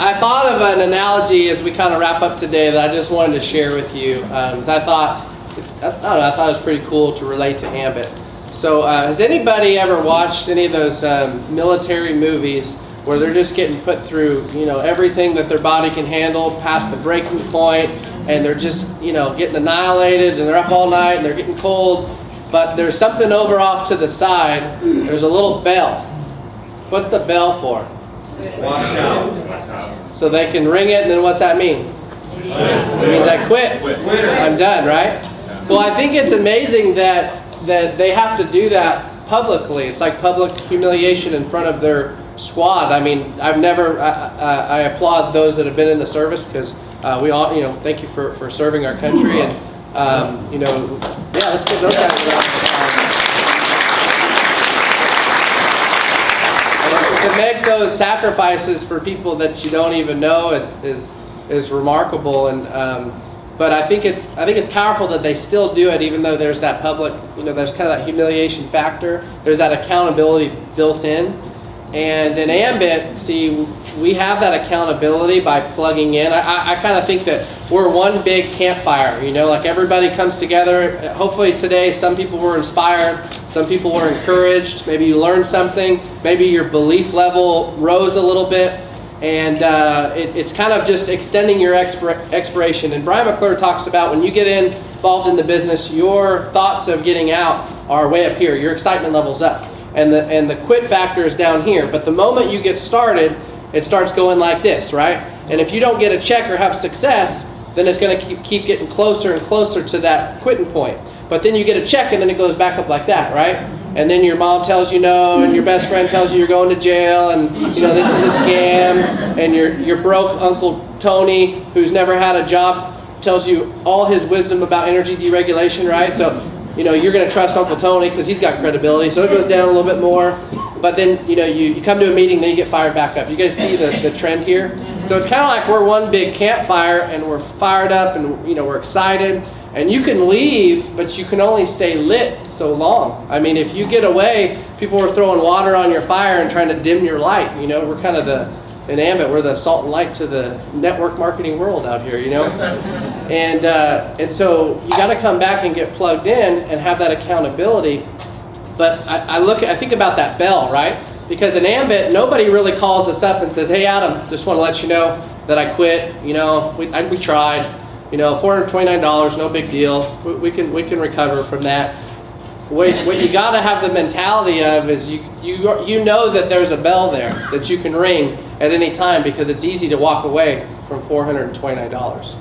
I thought of an analogy as we kind of wrap up today that I just wanted to share with you. 'Cause I thought it was pretty cool to relate to AMBIT. So has anybody ever watched any of those military movies where they're just getting put through, everything that their body can handle past the breaking point, and they're just, getting annihilated, and they're up all night, and they're getting cold, but there's something over off to the side. There's a little bell. What's the bell for? Wash out. So they can ring it, and then what's that mean? It means I quit. I'm done, right? Well, I think it's amazing that they have to do that publicly. It's like public humiliation in front of their squad. I mean, I applaud those that have been in the service, because we all, thank you for serving our country, and yeah, let's give those guys a round of applause. To make those sacrifices for people that you don't even know is remarkable, and but I think it's powerful that they still do it, even though there's that public, there's kind of that humiliation factor. There's that accountability built in, and in AMBIT, see, we have that accountability by plugging in. I kind of think that we're one big campfire. Like everybody comes together. Hopefully today, some people were inspired, some people were encouraged. Maybe you learned something. Maybe your belief level rose a little bit. And it's kind of just extending your expiration. And Brian McClure talks about when you get involved in the business, your thoughts of getting out are way up here. Your excitement level's up. And the quit factor is down here. But the moment you get started, it starts going like this, right? And if you don't get a check or have success, then it's going to keep getting closer and closer to that quitting point. But then you get a check, and then it goes back up like that, right? And then your mom tells you no, and your best friend tells you you're going to jail, and this is a scam, and your broke Uncle Tony, who's never had a job, tells you all his wisdom about energy deregulation, right? So you're going to trust Uncle Tony because he's got credibility, so it goes down a little bit more. But then you come to a meeting, then you get fired back up. You guys see the trend here? So it's kind of like we're one big campfire, and we're fired up, and we're excited. And you can leave, but you can only stay lit so long. I mean, if you get away, people are throwing water on your fire and trying to dim your light. We're kind of in AMBIT, we're the salt and light to the network marketing world out here, And so you got to come back and get plugged in and have that accountability. But I think about that bell, right? Because in AMBIT, nobody really calls us up and says, "Hey, Adam, just want to let you know that I quit. We tried. $429, no big deal. We can recover from that." What you got to have the mentality of is you know that there's a bell there that you can ring at any time, because it's easy to walk away from $429.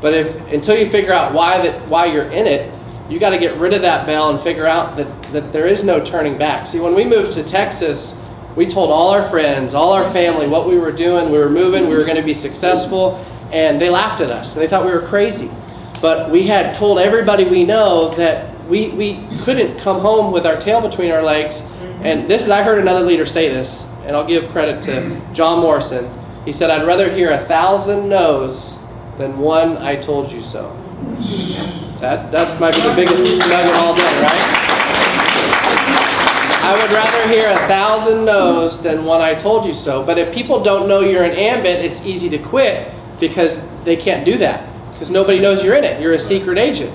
But until you figure out why you're in it, you got to get rid of that bell and figure out that there is no turning back. See, when we moved to Texas, we told all our friends, all our family what we were doing. We were moving. We were going to be successful. And they laughed at us. They thought we were crazy. But we had told everybody we know that we couldn't come home with our tail between our legs. And I heard another leader say this, and I'll give credit to John Morrison. He said, "I'd rather hear 1,000 no's than one I told you so." That might be the biggest nugget all day, right? I would rather hear 1,000 no's than one I told you so. But if people don't know you're in AMBIT, it's easy to quit, because they can't do that, because nobody knows you're in it. You're a secret agent.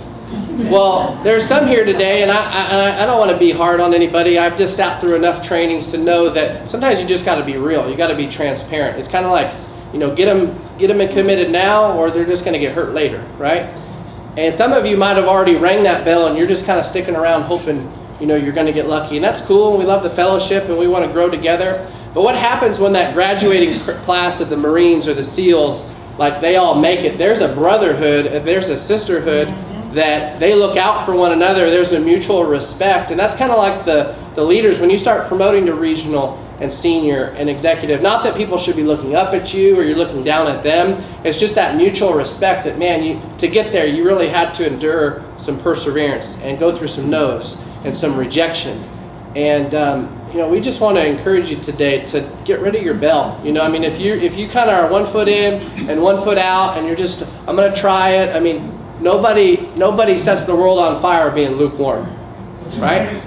Well, there's some here today, and I don't want to be hard on anybody. I've just sat through enough trainings to know that sometimes you just got to be real. You got to be transparent. It's kind of like, get them committed now, or they're just going to get hurt later, right? And some of you might have already rang that bell, and you're just kind of sticking around hoping, you're going to get lucky. And that's cool, and we love the fellowship, and we want to grow together. But what happens when that graduating class of the Marines or the SEALs, like, they all make it? There's a brotherhood, there's a sisterhood, that they look out for one another. There's a mutual respect. And that's kind of like the leaders. When you start promoting to regional and senior and executive, not that people should be looking up at you or you're looking down at them. It's just that mutual respect that, man, to get there, you really had to endure some perseverance and go through some no's and some rejection. And we just want to encourage you today to get rid of your bell. If you kind of are 1 foot in and 1 foot out, and you're just, I'm going to try it. Nobody sets the world on fire being lukewarm, right?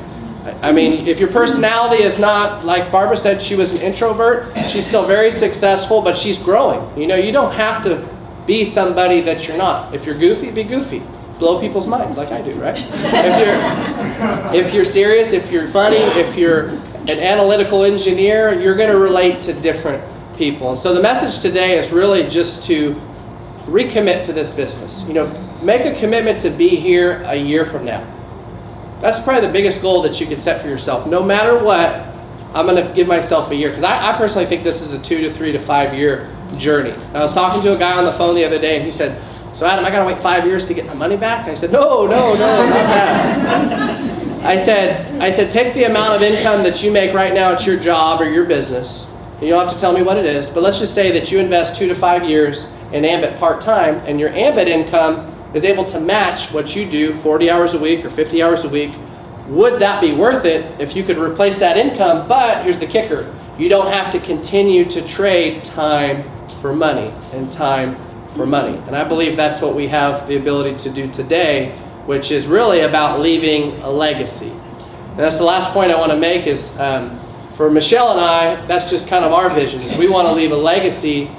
I mean, if your personality is not, like Barbara said, she was an introvert, she's still very successful, but she's growing. You know, you don't have to be somebody that you're not. If you're goofy, be goofy. Blow people's minds like I do, right? If you're serious, if you're funny, if you're an analytical engineer, you're going to relate to different people. And so the message today is really just to recommit to this business. You know, make a commitment to be here a year from now. That's probably the biggest goal that you could set for yourself. No matter what, I'm going to give myself a year. Because I personally think this is a 2 to 3 to 5 year journey. I was talking to a guy on the phone the other day, and he said, "So Adam, I got to wait 5 years to get my money back?" And I said, no, not that. I said, take the amount of income that you make right now at your job or your business. You don't have to tell me what it is, but let's just say that you invest 2 to 5 years in AMBIT part-time, and your AMBIT income is able to match what you do 40 hours a week or 50 hours a week. Would that be worth it if you could replace that income? But here's the kicker. You don't have to continue to trade time for money and time for money. And I believe that's what we have the ability to do today, which is really about leaving a legacy. And that's the last point I want to make is for Michelle and I, that's just kind of our vision, is we want to leave a legacy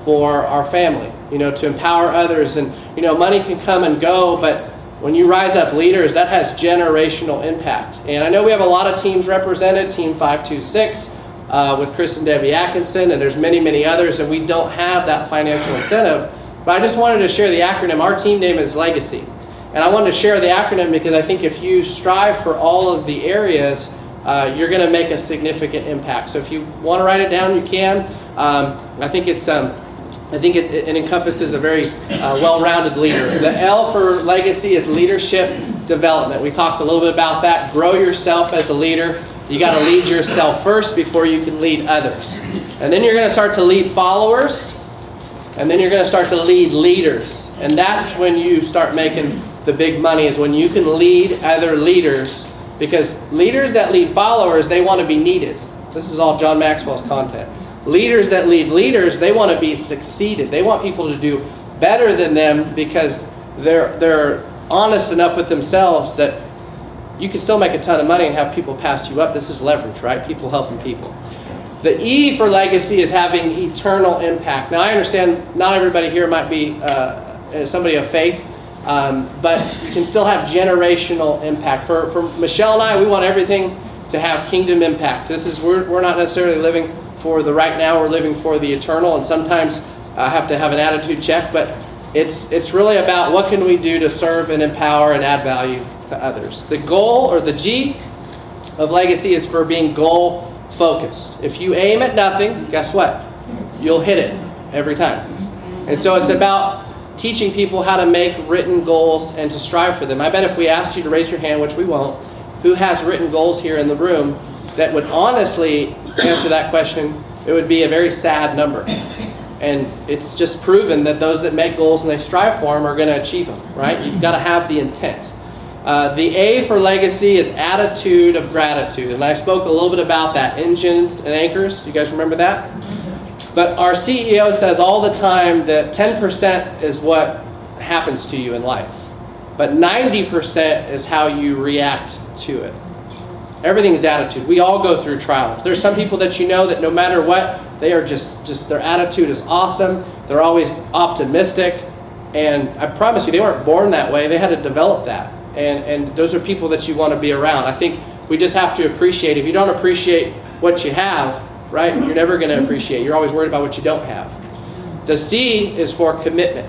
for our family, you know, to empower others. And, you know, money can come and go, but when you rise up leaders, that has generational impact. And I know we have a lot of teams represented, Team 526, with Chris and Debbie Atkinson, and there's many, many others, and we don't have that financial incentive. But I just wanted to share the acronym. Our team name is Legacy. And I wanted to share the acronym because I think if you strive for all of the areas, you're going to make a significant impact. So if you want to write it down, you can. I think it encompasses a very well-rounded leader. The L for legacy is leadership development. We talked a little bit about that. Grow yourself as a leader. You got to lead yourself first before you can lead others. And then you're going to start to lead followers. And then you're going to start to lead leaders. And that's when you start making the big money, is when you can lead other leaders. Because leaders that lead followers, they want to be needed. This is all John Maxwell's content. Leaders that lead leaders, they want to be succeeded. They want people to do better than them because they're honest enough with themselves that you can still make a ton of money and have people pass you up. This is leverage, right? People helping people. The E for legacy is having eternal impact. Now, I understand not everybody here might be somebody of faith, but you can still have generational impact. For Michelle and I, we want everything to have kingdom impact. We're not necessarily living for the right now, we're living for the eternal, and sometimes I have to have an attitude check, but it's really about what can we do to serve and empower and add value to others. The goal, or the G of legacy, is for being goal focused. If you aim at nothing, guess what? You'll hit it every time. And so it's about teaching people how to make written goals and to strive for them. I bet if we asked you to raise your hand, which we won't, who has written goals here in the room that would honestly answer that question, it would be a very sad number. And it's just proven that those that make goals and they strive for them are going to achieve them, right? You've got to have the intent. The A for legacy is attitude of gratitude. And I spoke a little bit about that, engines and anchors. You guys remember that? But our CEO says all the time that 10% is what happens to you in life. But 90% is how you react to it. Everything is attitude. We all go through trials. There's some people that you know that no matter what, they are just their attitude is awesome. They're always optimistic. And I promise you, they weren't born that way. They had to develop that. And those are people that you want to be around. I think we just have to appreciate. If you don't appreciate what you have, right, you're never going to appreciate. You're always worried about what you don't have. The C is for commitment.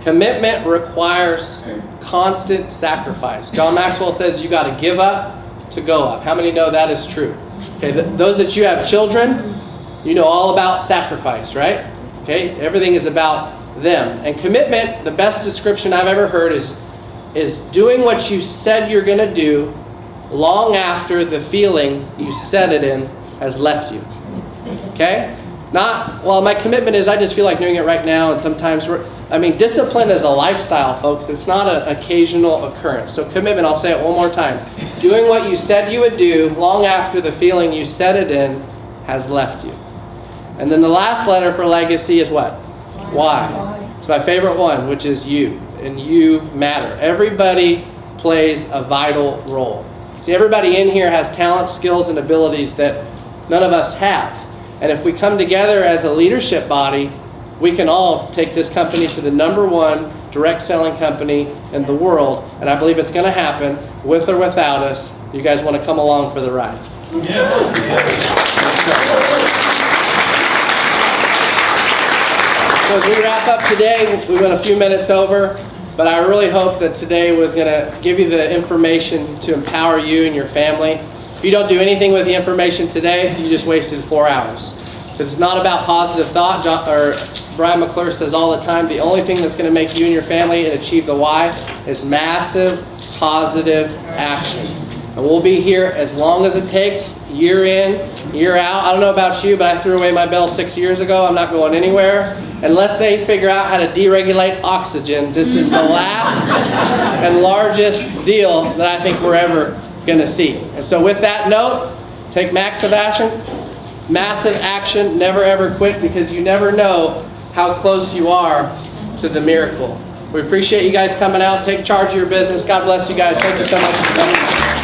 Commitment requires constant sacrifice. John Maxwell says you got to give up to go up. How many know that is true? Okay, those that you have children, you know all about sacrifice, right? Okay, everything is about them. And commitment, the best description I've ever heard is doing what you said you're going to do long after the feeling you said it in has left you. Okay? Not, well, my commitment is I just feel like doing it right now, and sometimes discipline is a lifestyle, folks. It's not an occasional occurrence. So commitment, I'll say it one more time. Doing what you said you would do long after the feeling you said it in has left you. And then the last letter for legacy is what? Y. It's my favorite one, which is you. And you matter. Everybody plays a vital role. See, everybody in here has talent, skills, and abilities that none of us have. And if we come together as a leadership body, we can all take this company to the #1 direct selling company in the world. And I believe it's going to happen with or without us. You guys want to come along for the ride? So as we wrap up today, we went a few minutes over, but I really hope that today was going to give you the information to empower you and your family. If you don't do anything with the information today, you just wasted 4 hours. It's not about positive thought. Brian McClure says all the time, the only thing that's going to make you and your family and achieve the why is massive positive action. And we'll be here as long as it takes, year in, year out. I don't know about you, but I threw away my bell 6 years ago. I'm not going anywhere. Unless they figure out how to deregulate oxygen, this is the last and largest deal that I think we're ever going to see. And so with that note, take massive action, never ever quit, because you never know how close you are to the miracle. We appreciate you guys coming out. Take charge of your business. God bless you guys. Thank you so much for coming.